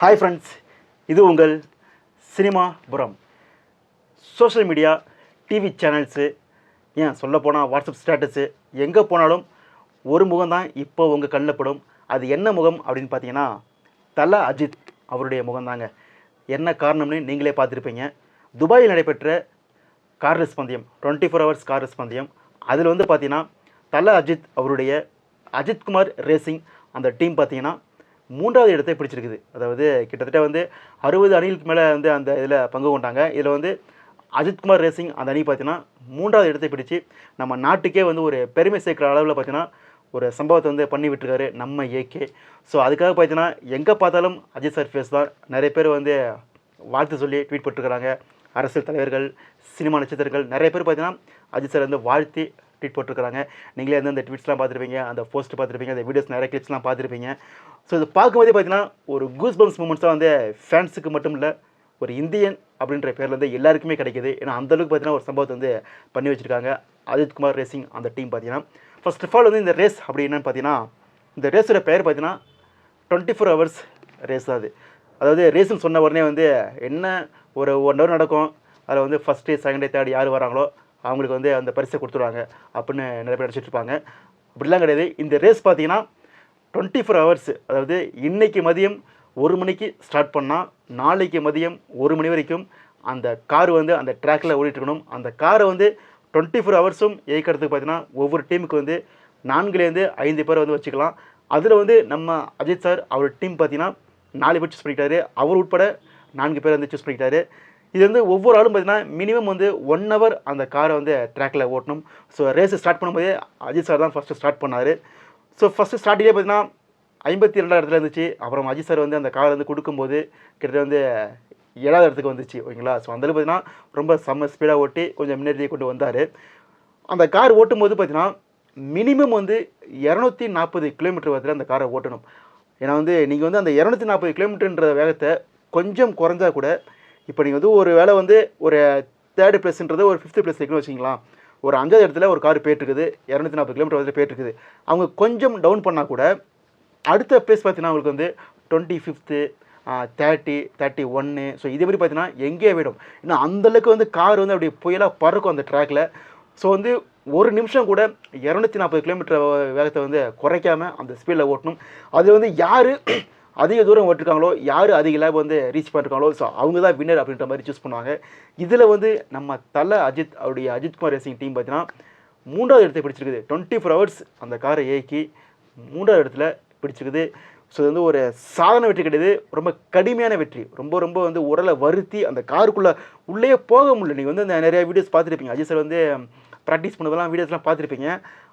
Hi friends, இது உங்கள் cinema புரம். Social media, TV channels, ஏன் சொல்லப்போனால் வாட்ஸ்அப் ஸ்டேட்டஸு, எங்கே போனாலும் ஒரு முகம் தான் இப்போ உங்கள் கண்ணில் படும். அது என்ன முகம் அப்படின்னு பார்த்தீங்கன்னா, தல அஜித் அவருடைய முகம்தாங்க. என்ன காரணம்னு நீங்களே பார்த்துருப்பீங்க. துபாயில் நடைபெற்ற கார் ரேஸ் பந்தயம், 24 ஹவர்ஸ் கார் ரேஸ் பந்தயம், அதில் வந்து பார்த்தீங்கன்னா தல அஜித் அவருடைய அஜித்குமார் ரேசிங் அந்த டீம் பார்த்தீங்கன்னா 3வது இடத்தை பிடிச்சிருக்குது. அதாவது கிட்டத்தட்ட வந்து 60 அணிகளுக்கு மேலே வந்து அந்த இதில் பங்கு கொண்டாங்க. இதில் வந்து அஜித்குமார் ரேசிங் அந்த அணி பார்த்தீங்கன்னா 3வது இடத்தை பிடிச்சி நம்ம நாட்டுக்கே வந்து ஒரு பெருமை சேர்க்குற அளவில் பார்த்தீங்கன்னா ஒரு சம்பவத்தை வந்து பண்ணி விட்டுருக்காரு நம்ம ஏகே. ஸோ அதுக்காக பார்த்தீங்கன்னா எங்கே பார்த்தாலும் அஜித் சார் ஃபேஸ் தான். நிறைய பேர் வந்து வாழ்த்து சொல்லி ட்வீட் போட்டிருக்கிறாங்க. அரசியல் தலைவர்கள், சினிமா நட்சத்திரங்கள் நிறைய பேர் பார்த்தீங்கன்னா அஜித் சார் வந்து வாழ்த்தி ட்வீட் போட்டிருக்கிறாங்க. நீங்களே வந்து அந்த ட்வீட்ஸ்லாம் பார்த்துருப்பீங்க, அந்த போஸ்ட் பார்த்துருப்பீங்க, அந்த வீடியோஸ் நிறைய கிளிப்ஸ்லாம் பார்த்துருப்பீங்க. ஸோ இது பார்க்கும்போதே பார்த்தீங்கன்னா ஒரு கூஸ் பம்ஸ் மூமெண்ட்ஸாக வந்து ஃபேன்ஸுக்கு மட்டும் இல்லை, ஒரு இந்தியன் அப்படின்ற பேரில் வந்து எல்லாருக்குமே கிடைக்கிது. ஏன்னா அந்தளவுக்கு பார்த்தீங்கன்னா ஒரு சம்பவத்தை வந்து பண்ணி வச்சுருக்காங்க அஜித்குமார் ரேசிங் அந்த டீம் பார்த்தீங்கன்னா. ஃபர்ஸ்ட் ஆஃப் ஆல் வந்து இந்த ரேஸ் அப்படி என்னன்னு பார்த்தீங்கன்னா, இந்த ரேஸோட பேர் பார்த்தீங்கன்னா 24 ஹவர்ஸ் ரேஸ் தான் அது. அதாவது ரேஸ்ன்னு சொன்ன உடனே வந்து என்ன ஒரு 1 ஹவர் நடக்கும், அதில் வந்து ஃபஸ்ட்டு செகண்டு தேர்டு யார் வராங்களோ அவங்களுக்கு வந்து அந்த பரிசை கொடுத்துருவாங்க அப்படின்னு நிறைய பேர் நினச்சிட்டு இருப்பாங்க. அப்படிலாம் கிடையாது. இந்த ரேஸ் பார்த்தீங்கன்னா 24 ஹவர்ஸ், அதாவது இன்றைக்கி மதியம் 1 மணிக்கு ஸ்டார்ட் பண்ணால் நாளைக்கு மதியம் 1 மணி வரைக்கும் அந்த கார் வந்து அந்த ட்ராக்கில் ஓடிட்டுருக்கணும். அந்த காரை வந்து 24 ஹவர்ஸும் இயக்கிறதுக்கு பார்த்தீங்கன்னா ஒவ்வொரு டீமுக்கு வந்து 4லேருந்து 5 பேர் வந்து வச்சுக்கலாம். அதில் வந்து நம்ம அஜித் சார் அவர் டீம் பார்த்தீங்கன்னா 4 பேர் சூஸ் பண்ணிக்கிட்டாரு. அவர் உட்பட 4 பேர் வந்து சூஸ் பண்ணிக்கிட்டாரு. இது வந்து ஒவ்வொரு ஆளும் பார்த்தீங்கன்னா மினிமம் வந்து 1 ஹவர் அந்த காரை வந்து ட்ராக்கில் ஓட்டணும். ஸோ ரேஸு ஸ்டார்ட் பண்ணும்போதே அஜித் சார் தான் ஃபஸ்ட்டு ஸ்டார்ட் பண்ணார். ஸோ ஃபஸ்ட்டு ஸ்டார்டிங்கே பார்த்தீங்கன்னா 52 இடத்துல இருந்துச்சு. அப்புறம் அஜித் சார் வந்து அந்த காரை வந்து கொடுக்கும்போது கிட்டத்தட்ட வந்து 7வது இடத்துக்கு வந்துச்சு, ஓகேங்களா. ஸோ அந்தளவு பார்த்தீங்கன்னா ரொம்ப செம்ம ஸ்பீடாக ஓட்டி கொஞ்சம் முன்னேறி கொண்டு வந்தார். அந்த கார் ஓட்டும்போது பார்த்தீங்கன்னா மினிமம் வந்து 240 கிலோமீட்டர் வேகத்தில் அந்த காரை ஓட்டணும். ஏன்னா வந்து நீங்கள் வந்து அந்த 240 கிலோமீட்டர்ன்ற வேகத்தை கொஞ்சம் குறைஞ்சா கூட, இப்போ நீங்கள் வந்து ஒரு வேளை வந்து ஒரு 3rd பிளேஸ்ன்றது ஒரு 5th பிளேஸ் இருக்குன்னு வச்சிங்களா, ஒரு 5வது இடத்துல ஒரு கார் போயிட்டுருக்குது, 240 கிலோமீட்டர் வேகத்தில் போயிட்டுருக்குது. அவங்க கொஞ்சம் டவுன் பண்ணால் கூட அடுத்த பிளேஸ் பார்த்தீங்கன்னா அவங்களுக்கு வந்து 25th 30 31. ஸோ இதேமாதிரி பார்த்தீங்கன்னா எங்கேயே போயிடும். இன்னும் அந்தளவுக்கு வந்து கார் வந்து அப்படி புயலாக பறக்கும் அந்த ட்ராக்கில். ஸோ வந்து ஒரு நிமிஷம் கூட 240 கிலோமீட்டர் வேகத்தை வந்து குறைக்காமல் அந்த ஸ்பீடில் ஓட்டணும். அது வந்து யார் அதிக தூரம் ஓட்டிருக்காங்களோ, யார் அதிக லேப் வந்து ரீச் பண்ணிருக்காங்களோ, ஸோ அவங்க தான் வின்னர் அப்படின்ற மாதிரி சூஸ் பண்ணுவாங்க. இதில் வந்து நம்ம தல அஜித் அவருடைய அஜித்குமார் ரேசிங் டீம் பார்த்தீங்கன்னா 3வது இடத்தை பிடிச்சிருக்குது. 24 ஹவர்ஸ் அந்த காரை இயக்கி 3வது இடத்துல பிடிச்சிருக்குது. ஸோ இது வந்து ஒரு சாதாரண வெற்றி கிடையாது, ரொம்ப கடுமையான வெற்றி. ரொம்ப ரொம்ப வந்து உடலை வருத்தி அந்த காருக்குள்ளே உள்ளே போக முடியல. நீங்கள் வந்து அந்த நிறைய வீடியோஸ் பார்த்துருப்பீங்க, அஜித் சார் வந்து ப்ராக்டிஸ் பண்ணதெல்லாம் வீடியோஸ்லாம் பார்த்துருப்பீங்க.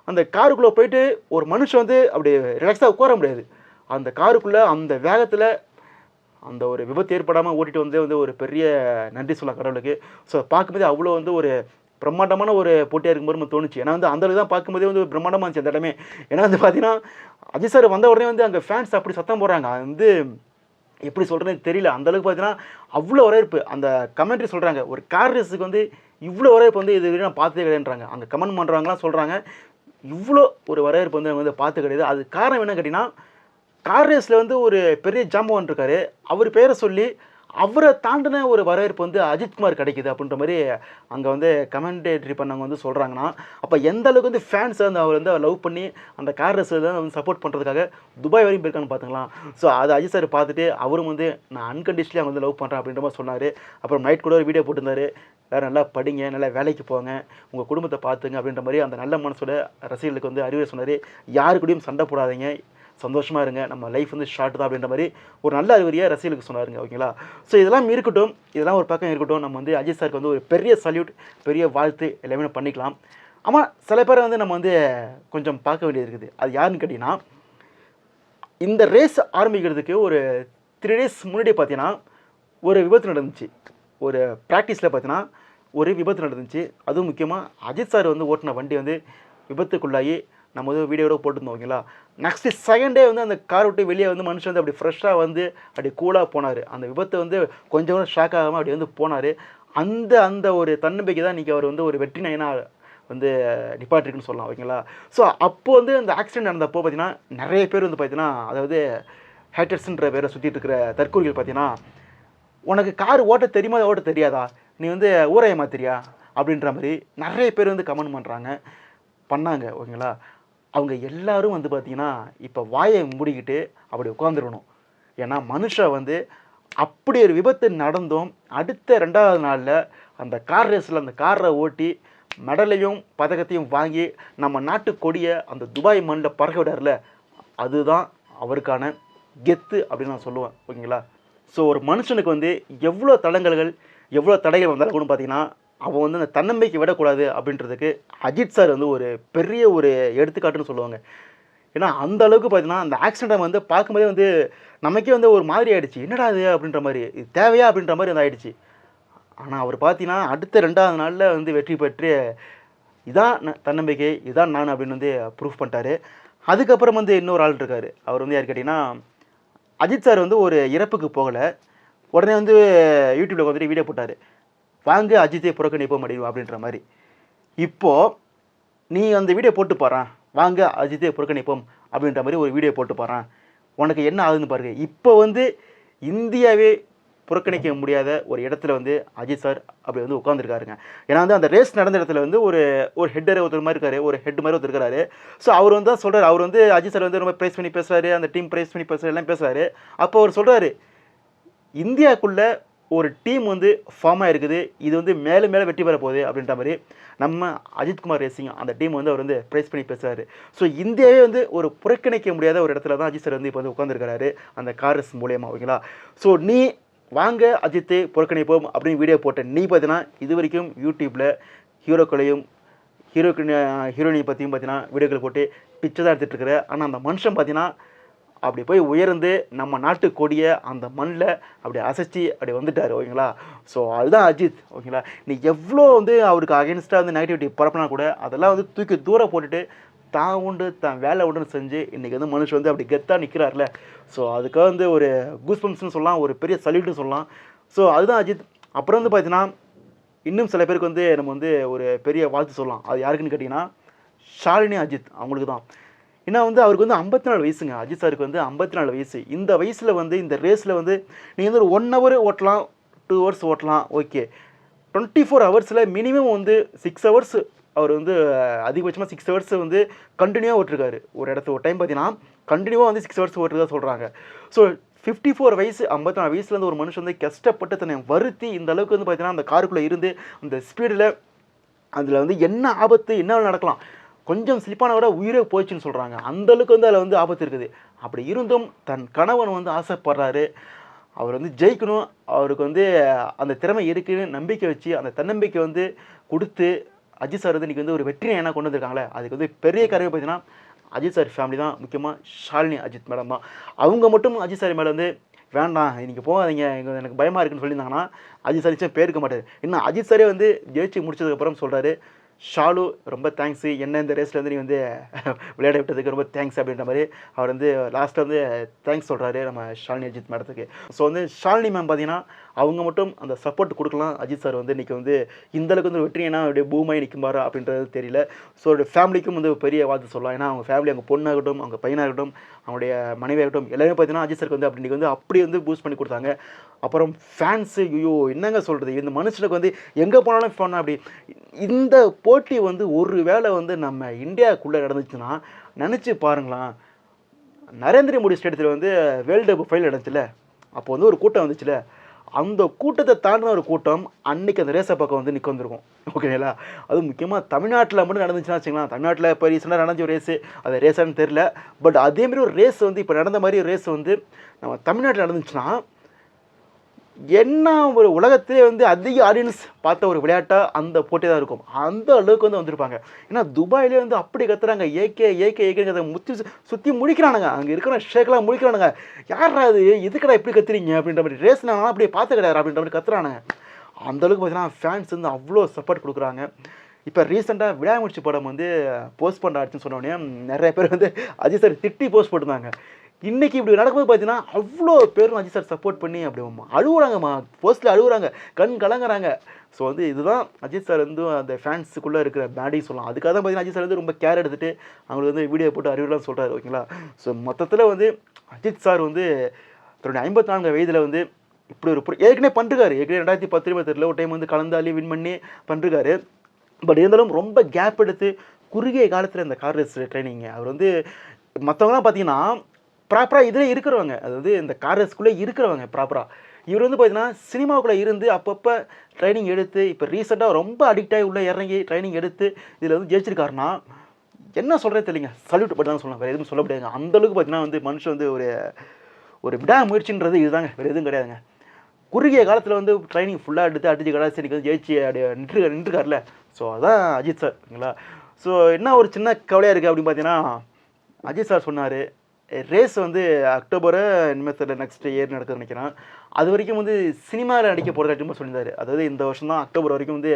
அந்த காருக்குள்ளே போயிட்டு ஒரு மனுஷன் வந்து அப்படி ரிலாக்ஸாக உட்கார முடியாது. அந்த காருக்குள்ளே அந்த வேகத்தில் அந்த ஒரு விபத்து ஏற்படாமல் ஓட்டிகிட்டு வந்து ஒரு பெரிய நன்றி சொல்லலாம் கடவுளுக்கு. ஸோ பார்க்கும்போது அவ்வளோ வந்து ஒரு பிரம்மாண்டமான ஒரு போட்டியாக இருக்கும்போது நம்ம தோணுச்சு. ஏன்னா வந்து அந்தளவுக்கு தான் பார்க்கும்போதே வந்து பிரம்மாண்டமாக இருந்துச்சு அந்த இடமே. ஏன்னா வந்து பார்த்தீங்கன்னா அஜித் சார் வந்த உடனே வந்து அங்கே ஃபேன்ஸ் அப்படி சத்தம் போடுறாங்க. அது வந்து எப்படி சொல்கிறேன்னு தெரியல. அந்தளவுக்கு பார்த்தீங்கன்னா அவ்வளோ வரவேற்பு. அந்த கமெண்ட்ரி சொல்கிறாங்க, ஒரு கார் ரேஸுக்கு வந்து இவ்வளோ வரவேற்பு வந்து இது வரைக்கும் நான் பார்த்ததே கிடையாதுன்றாங்க. அங்கே கமெண்ட் பண்ணுறவங்களாம் சொல்கிறாங்க இவ்வளோ ஒரு வரவேற்பு வந்து அவங்க வந்து பார்த்து கிடையாது. அது காரணம் என்ன கேட்டிங்கன்னா, கார் ரேஸில் வந்து ஒரு பெரிய ஜாம்பவான் இருக்கார், அவர் பேரை சொல்லி அவரை தாண்டின ஒரு வரவேற்பு வந்து அஜித்குமார் கிடைக்கிது அப்படின்ற மாதிரி அங்கே வந்து கமெண்டேட்ரி பண்ணவங்க வந்து சொல்கிறாங்கன்னா, அப்போ எந்த அளவுக்கு வந்து ஃபேன்ஸ் வந்து அவர் வந்து லவ் பண்ணி அந்த கார் ரேஸில் தான் வந்து சப்போர்ட் பண்ணுறதுக்காக துபாய் வரையும் போயிருக்கான்னு பார்த்துங்களா. ஸோ அது அஜித் சார் பார்த்துட்டு அவரும் வந்து நான் அன்கண்டிஷனலி அவங்க வந்து லவ் பண்ணுறேன் அப்படின்ற மாதிரி சொன்னார். அப்புறம் நைட் கூட ஒரு வீடியோ போட்டிருந்தார், எல்லோரும் நல்லா படிங்க, நல்லா வேலைக்கு போங்க, உங்கள் குடும்பத்தை பார்த்துங்க அப்படின்ற மாதிரி அந்த நல்ல மனசோட ரசிகர்களுக்கு வந்து அறிவுரை சொன்னார். யாரு கூடயும் சண்டை போடாதீங்க, சந்தோஷமாக இருங்க, நம்ம லைஃப் வந்து ஷார்ட் தான் அப்படின்ற மாதிரி ஒரு நல்ல அறிவுரையாக ரசிகர்களுக்கு சொன்னாருங்க, ஓகேங்களா. ஸோ இதெல்லாம் இருக்கட்டும், இதெல்லாம் ஒரு பக்கம் இருக்கட்டும். நம்ம வந்து அஜித் சாருக்கு வந்து ஒரு பெரிய சல்யூட், பெரிய வாழ்த்து எல்லாமே பண்ணிக்கலாம். ஆமாம், சில பேரை வந்து நம்ம வந்து கொஞ்சம் பார்க்க வேண்டியது இருக்குது. அது யாருன்னு கேட்டிங்கன்னா, இந்த ரேஸ் ஆரம்பிக்கிறதுக்கு ஒரு 3 days முன்னாடி பார்த்தீங்கன்னா ஒரு விபத்து நடந்துச்சு. ஒரு ப்ராக்டிஸில் பார்த்தீங்கன்னா ஒரு விபத்து நடந்துச்சு. அதுவும் முக்கியமாக அஜித் சார் வந்து ஓட்டின வண்டி வந்து விபத்துக்குள்ளாகி நம்ம வந்து வீடியோட போட்டிருந்தோம், ஓகேங்களா. நெக்ஸ்ட்டு செகண்டே வந்து அந்த கார் விட்டு வெளியே வந்து மனுஷன் வந்து அப்படி ஃப்ரெஷ்ஷாக வந்து அப்படி கூலாக போனார். அந்த விபத்தை வந்து கொஞ்சம் கூட ஷாக் ஆகாமல் அப்படி வந்து போனார். அந்த அந்த ஒரு தன்னம்பிக்கை தான் இன்றைக்கி அவர் வந்து ஒரு வெற்றி நாயனாக வந்து நிப்பாட்டிருக்குன்னு சொல்லலாம், ஓகேங்களா. ஸோ அப்போது வந்து அந்த ஆக்சிடென்ட் நடந்தப்போ பார்த்தீங்கன்னா நிறைய பேர் வந்து பார்த்தீங்கன்னா, அதாவது ஹேட்டர்ஸ்ன்ற பேரை சுற்றிட்டு இருக்கிற தற்கூரிகள் பார்த்தீங்கன்னா, உனக்கு கார் ஓட்ட தெரியுமா ஓட்ட தெரியாதா, நீ வந்து ஊரை ஏமாத்துறியா அப்படின்ற மாதிரி நிறைய பேர் வந்து கமெண்ட் பண்ணுறாங்க, பண்ணாங்க. ஓகேங்களா? அவங்க எல்லாரும் வந்து பார்த்தீங்கன்னா இப்போ வாயை மூடிக்கிட்டு அப்படி உட்காந்துருக்கணும். ஏன்னா மனுஷன் வந்து அப்படி ஒரு விபத்து நடந்தும் அடுத்த 2வது நாளில் அந்த கார் ரேஸில் அந்த காரை ஓட்டி மெடலையும் பதக்கத்தையும் வாங்கி நம்ம நாட்டு கொடியை அந்த துபாய் மண்ணில் பறக்க விடார்ல, அதுதான் அவருக்கான கெத்து அப்படின்னு நான் சொல்லுவேன். ஓகேங்களா? ஸோ ஒரு மனுஷனுக்கு வந்து எவ்வளோ தடங்கல்கள் எவ்வளோ தடைகள் வந்தாலும் கூட பார்த்தீங்கன்னா அவன் வந்து அந்த தன்னம்பிக்கை விடக்கூடாது அப்படின்றதுக்கு அஜித் சார் வந்து ஒரு பெரிய ஒரு எடுத்துக்காட்டுன்னு சொல்லுவாங்க. ஏன்னா அந்த அளவுக்கு பார்த்தீங்கன்னா அந்த ஆக்சிடெண்ட்டை வந்து பார்க்கும்போதே வந்து நமக்கே வந்து ஒரு மாதிரி ஆகிடுச்சு, என்னடா அது அப்படின்ற மாதிரி, இது தேவையா அப்படின்ற மாதிரி வந்து ஆகிடுச்சு. ஆனால் அவர் பார்த்தீங்கன்னா அடுத்த 2வது நாளில் வந்து வெற்றி பெற்று இதான் தன்னம்பிக்கை, இதான் நான் அப்படின்னு வந்து ப்ரூஃப் பண்ணிட்டாரு. அதுக்கப்புறம் வந்து இன்னொரு ஆள் இருக்கார். அவர் வந்து யார் கேட்டிங்கன்னா, அஜித் சார் வந்து ஒரு இறப்புக்கு போகலை, உடனே வந்து யூடியூப்பில் வந்துட்டு வீடியோ போட்டார், வாங்க அஜித்தை புறக்கணிப்போம் அப்படின்ற மாதிரி. இப்போது நீ அந்த வீடியோ போட்டு பாறேன், வாங்க அஜித்தை புறக்கணிப்போம் அப்படின்ற மாதிரி ஒரு வீடியோ போட்டு பாறேன், உனக்கு என்ன ஆகுதுன்னு பாருங்க. இப்போ வந்து இந்தியாவே புறக்கணிக்க முடியாத ஒரு இடத்துல வந்து அஜித் சார் அப்படி வந்து உட்காந்துருக்காருங்க. ஏன்னா வந்து அந்த ரேஸ் நடந்த இடத்துல வந்து ஒரு ஹெட்டர் ஒருத்தர் மாதிரி இருக்காரு, ஒரு ஹெட் மாதிரி ஒருத்தர் இருக்காரு. ஸோ அவர் வந்து தான் சொல்கிறார், அவர் வந்து அஜித் சார் வந்து ரொம்ப ப்ரைஸ் பண்ணி பேசுகிறாரு, அந்த டீம் ப்ரைஸ் பண்ணி பேசுகிறாரு, எல்லாம் பேசுகிறாரு. அப்போ அவர் சொல்கிறாரு, இந்தியாவுக்குள்ளே ஒரு டீம் வந்து ஃபார்ம் ஆகிருக்குது, இது வந்து மேலே மேலே வெற்றி பெற போகுது அப்படின்ற மாதிரி நம்ம அஜித்குமார் ரேசிங் அந்த டீம் வந்து அவர் வந்து ப்ரைஸ் பண்ணி பேசுகிறாரு. ஸோ இந்தியாவே வந்து ஒரு புறக்கணிக்க முடியாத ஒரு இடத்துல தான் அஜித் சார் வந்து இப்போ வந்து உட்காந்துருக்காரு அந்த கார் ரேஸ் மூலியமாக. ஓகேங்களா? ஸோ நீ வாங்க அஜித்தை புறக்கணிப்போம் அப்படின்னு வீடியோ போட்ட நீ பார்த்தீங்கன்னா இது வரைக்கும் யூடியூப்பில் ஹீரோக்களையும் ஹீரோயினை பற்றியும் பார்த்தீங்கன்னா வீடியோக்கள் போட்டு பிச்சை தான் எடுத்துகிட்டு இருக்கிற. ஆனால் அந்த மனுஷன் பார்த்தீங்கன்னா அப்படி போய் உயர்ந்து நம்ம நாட்டு கொடியை அந்த மண்ணில் அப்படி அசைச்சி அப்படி வந்துட்டார். ஓகேங்களா? ஸோ அதுதான் அஜித். ஓகேங்களா? நீ எவ்வளோ வந்து அவருக்கு அகேன்ஸ்டாக வந்து நெகட்டிவிட்டி பரப்பினா கூட அதெல்லாம் வந்து தூக்கி தூரம் போட்டுட்டு தான் உண்டு தான் வேலை உண்டுன்னு செஞ்சு இன்றைக்கி வந்து மனுஷன் வந்து அப்படி கெத்தாக நிற்கிறார்ல. ஸோ அதுக்காக வந்து ஒரு கூஸ்பம்ஸ்னு சொல்லலாம், ஒரு பெரிய சல்யூட்னு சொல்லலாம். ஸோ அதுதான் அஜித். அப்புறம் வந்து பார்த்தீங்கன்னா இன்னும் சில பேருக்கு வந்து நம்ம வந்து ஒரு பெரிய வாழ்த்து சொல்லலாம். அது யாருக்குன்னு கேட்டிங்கன்னா ஷாலினி அஜித் அவங்களுக்கு தான். ஏன்னா வந்து அவருக்கு வந்து 54 வயசுங்க. அஜித் சாருக்கு வந்து 54 வயசு. இந்த வயசில் வந்து இந்த ரேஸில் வந்து நீங்கள் வந்து ஒரு 1 ஹவர் ஓட்டலாம், 2 ஹவர்ஸ் ஓட்டலாம், ஓகே. 24 ஹவர்ஸில் மினிமம் வந்து 6 ஹவர்ஸ் அவர் வந்து அதிகபட்சமாக 6 ஹவர்ஸ் வந்து கண்டினியூவாக ஓட்டிருக்காரு. ஒரு இடத்துல ஒரு டைம் பார்த்தீங்கன்னா கண்டினியூவாக வந்து 6 ஹவர்ஸ் ஓட்டுறதா சொல்கிறாங்க. ஸோ 54 வயசு 54 வயசுலேருந்து ஒரு மனுஷன் வந்து கஷ்டப்பட்டு தன்னை வருத்தி இந்த அளவுக்கு வந்து பார்த்தீங்கன்னா அந்த காருக்குள்ளே இருந்து அந்த ஸ்பீடில் அதில் வந்து என்ன ஆபத்து என்ன நடக்கலாம், கொஞ்சம் ஸ்லிப்பான விட உயிரே போயிடுச்சுன்னு சொல்கிறாங்க. அந்தளவுக்கு வந்து அதில் வந்து ஆபத்து இருக்குது. அப்படி இருந்தும் தன் கணவன் வந்து ஆசைப்படுறாரு, அவர் வந்து ஜெயிக்கணும், அவருக்கு வந்து அந்த திறமை இருக்குதுன்னு நம்பிக்கை வச்சு அந்த தன்னம்பிக்கை வந்து கொடுத்து அஜித் சார் வந்து இன்றைக்கி வந்து ஒரு வெற்றியை என்ன கொண்டு வந்திருக்காங்களே, அதுக்கு வந்து பெரிய காரணம் பார்த்தீங்கன்னா அஜித் சார் ஃபேமிலி தான். முக்கியமாக ஷாலினி அஜித் மேடம் தான். அவங்க மட்டும் அஜித் சார் மேலே வந்து வேண்டாம் நீங்கள் போகாதீங்க, எனக்கு பயமாக இருக்குன்னு சொல்லியிருந்தாங்கன்னா அஜித் சார் நிச்சயம் பேருக்க மாட்டார். இன்னும் அஜித் சாரே வந்து ஜெயிச்சு முடிச்சதுக்கப்புறம் சொல்கிறாரு, ஷாலு ரொம்ப தேங்க்ஸு, என்ன இந்த ரேஸில் வந்து நீ வந்து விளையாட விட்டதுக்கு ரொம்ப தேங்க்ஸ் அப்படின்ற மாதிரி அவர் வந்து லாஸ்ட்டில் வந்து தேங்க்ஸ் சொல்கிறாரு நம்ம ஷாலினி அஜித் மேடத்துக்கு. ஸோ வந்து ஷாலினி மேம் பார்த்தீங்கன்னா அவங்க மட்டும் அந்த சப்போர்ட் கொடுக்கலாம். அஜித் சார் வந்து இன்றைக்கி வந்து இந்தளவுக்கு வந்து வெற்றி ஏன்னா அப்படியே பூமாய் நிற்கும்பாரா அப்படின்றது தெரியல. ஸோ அவருடைய ஃபேமிலிக்கும் வந்து பெரிய வாழ்த்து சொல்லலாம். ஏன்னா அவங்க ஃபேமிலி, அவங்க பொண்ணாகட்டும், அவங்க பையனாகட்டும், அவங்களுடைய மனைவியாகட்டும் எல்லாமே பார்த்தீங்கன்னா அஜித் சாருக்கு வந்து அப்படி வந்து அப்படி வந்து பூஸ்ட் பண்ணி கொடுத்தாங்க. அப்புறம் ஃபேன்ஸு ஐயோ என்னங்க சொல்கிறது, இந்த மனுஷனுக்கு வந்து எங்கே போனாலும் ஃபேன். அப்படி இந்த போட்டி வந்து ஒரு வேளை வந்து நம்ம இந்தியாவுக்குள்ளே நடந்துச்சுன்னா நினச்சி பாருங்களேன். நரேந்திர மோடி ஸ்டேடியத்தில் வந்து வேர்ல்டு கப் ஃபைனல் நடந்துச்சுல, அப்போ வந்து ஒரு கூட்டம் வந்துச்சுல, அந்த கூட்டத்தை தாண்டின ஒரு கூட்டம் அன்றைக்கி அந்த ரேஸை பக்கம் வந்து நிற்க வந்திருக்கும். ஓகேங்களா? அதுவும் முக்கியமாக தமிழ்நாட்டில் மட்டும் நடந்துச்சுன்னா வச்சுக்கலாம். தமிழ்நாட்டில் இப்போ ரீசெண்டாக நடந்த ஒரு ரேஸு, அது ரேஸான்னு தெரில, பட் அதேமாரி ஒரு ரேஸ் வந்து இப்போ நடந்த மாதிரி ஒரு ரேஸ் வந்து நம்ம தமிழ்நாட்டில் நடந்துச்சுன்னா என்ன ஒரு உலகத்திலே வந்து அதிக ஆடியன்ஸ் பார்த்த ஒரு விளையாட்டாக அந்த போட்டி தான் இருக்கும். அந்த அளவுக்கு வந்து வந்திருப்பாங்க. ஏன்னா துபாயிலே வந்து அப்படி கத்துறாங்க, ஏகே ஏகே ஏகேங்கிறத சுற்றி முடிக்கிறானுங்க. அங்கே இருக்கிற ஷேக்கெலாம் முடிக்கிறானுங்க. யாரா அது, எதுக்கடா இப்படி கத்துறீங்க அப்படின்ற மாதிரி, ரேஸ் நான் அப்படியே பார்த்து கிடையாது அப்படின்ற மாதிரி கத்துறானுங்க. அந்தளவுக்கு பார்த்தீங்கன்னா ஃபேன்ஸ் வந்து அவ்வளோ சப்போர்ட் கொடுக்குறாங்க. இப்போ ரீசெண்டாக விடாமுயற்சி படம் வந்து போஸ்ட் பண்ண ஆச்சுன்னு சொன்னோடனே நிறைய பேர் வந்து அஜித் சார் திட்டி போஸ்ட் போட்டிருந்தாங்க. இன்றைக்கி இப்படி நடக்கும்போது பார்த்தீங்கன்னா அவ்வளோ பேரும் அஜித் சார் சப்போர்ட் பண்ணி அப்படி அழுகுறாங்கம்மா, போஸ்ட்டில் அழுகுறாங்க, கண் கலங்குறாங்க. ஸோ வந்து இதுதான் அஜித் சார் வந்து அந்த ஃபேன்ஸுக்குள்ளே இருக்கிற பேடி சொல்லலாம். அதுக்காக தான் பார்த்தீங்கன்னா அஜித் சார் வந்து ரொம்ப கேர் எடுத்துகிட்டு அவங்களுக்கு வந்து வீடியோ போட்டு அறிவுலாம் சொல்கிறாரு, ஓகேங்களா. ஸோ மொத்தத்தில் வந்து அஜித் சார் வந்து தன்னுடைய 54 வயதில் வந்து இப்படி ஒரு ஏற்கனவே பண்ணிருக்காரு. ஏற்கனவே 2010 ஒரு டைம் வந்து கலந்தாலி வின் பண்ணி பண்ணிருக்காரு. பட் இருந்தாலும் ரொம்ப கேப் எடுத்து குறுகிய காலத்தில் இந்த கார் ரேஸ் ட்ரைனிங்க அவர் வந்து மற்றவங்களாம் பார்த்தீங்கன்னா ப்ராப்பராக இதில் இருக்கிறவங்க, அதாவது இந்த கார் ரேஸ்க்குள்ளே இருக்கிறவங்க ப்ராப்பராக. இவர் வந்து பார்த்தீங்கன்னா சினிமாவுக்குள்ளே இருந்து அப்பப்போ ட்ரைனிங் எடுத்து இப்போ ரீசெண்டாக ரொம்ப அடிக்ட் ஆகி உள்ளே இறங்கி ட்ரைனிங் எடுத்து இதில் வந்து ஜெயிச்சிருக்காருன்னா என்ன சொல்கிறது தெரியலைங்க. சல்யூட் பட்டு தான் சொல்லலாம், வேறு எதுவும் சொல்ல முடியாதுங்க. அந்தளவுக்கு பார்த்தீங்கன்னா வந்து மனுஷன் வந்து ஒரு விடாமுயற்சின்றது இதுதாங்க, வேறு எதுவும் கிடையாதுங்க. குறுகிய காலத்தில் வந்து ட்ரைனிங் ஃபுல்லாக எடுத்து அடிச்சு கடாசிக்கு வந்து ஜெயிச்சு நின்றுருக்காருல. ஸோ அதான் அஜித் சார், ஓகேங்களா. ஸோ என்ன ஒரு சின்ன கவலையாக இருக்குது அப்படின்னு பார்த்தீங்கன்னா, அஜித் சார் சொன்னார் ரேஸ் வந்து அக்டோபரை இனிமேல் நெக்ஸ்ட் இயர் நடக்குதுன்னு நினைக்கிறேன். அது வரைக்கும் வந்து சினிமாவில் நடிக்க போகிறது அப்படின்னு சொல்லியிருந்தார். அதாவது இந்த வருஷம் தான் அக்டோபர் வரைக்கும் வந்து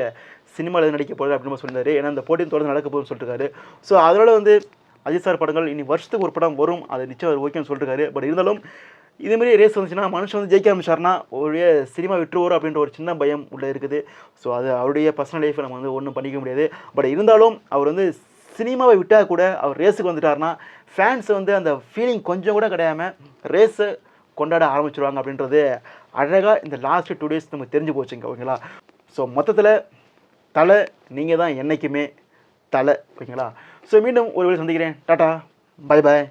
சினிமாவில் நடிக்க போகிறது அப்படின்னு சொல்லியிருந்தார். ஏன்னா இந்த போட்டியும் தொடர்ந்து நடக்க போகுதுன்னு சொல்லியிருக்காரு. ஸோ அதனால் வந்து அஜித் சார் படங்கள் இனி வருஷத்துக்கு ஒரு படம் வரும், அது நிச்சயம் அவர் ஓகேன்னு சொல்லியிருக்காரு. பட் இருந்தாலும் இதேமாரி ரேஸ் வந்துச்சுன்னா மனுஷன் வந்து ஜெயிக்க ஆரம்பிச்சார்னா ஒரே சினிமா விட்டுருவோம் அப்படின்ற ஒரு சின்ன பயம் உள்ளே இருக்குது. ஸோ அது அவருடைய பர்சனல் லைஃப்பை நம்ம வந்து ஒன்றும் பண்ணிக்க முடியாது. பட் இருந்தாலும் அவர் வந்து சினிமாவை விட்டால் கூட அவர் ரேஸுக்கு வந்துட்டார்னா ஃபேன்ஸ் வந்து அந்த ஃபீலிங் கொஞ்சம் கூட கிடையாமல் ரேஸை கொண்டாட ஆரம்பிச்சிருவாங்க அப்படின்றது அழகாக இந்த லாஸ்ட் 2 days நமக்கு தெரிஞ்சு போச்சுங்க, ஓகேங்களா. ஸோ மொத்தத்தில் தலை நீங்கள் தான் என்றைக்குமே தலை, ஓகேங்களா. ஸோ மீண்டும் ஒரு வேளை சந்திக்கிறேன். Tata, bye bye.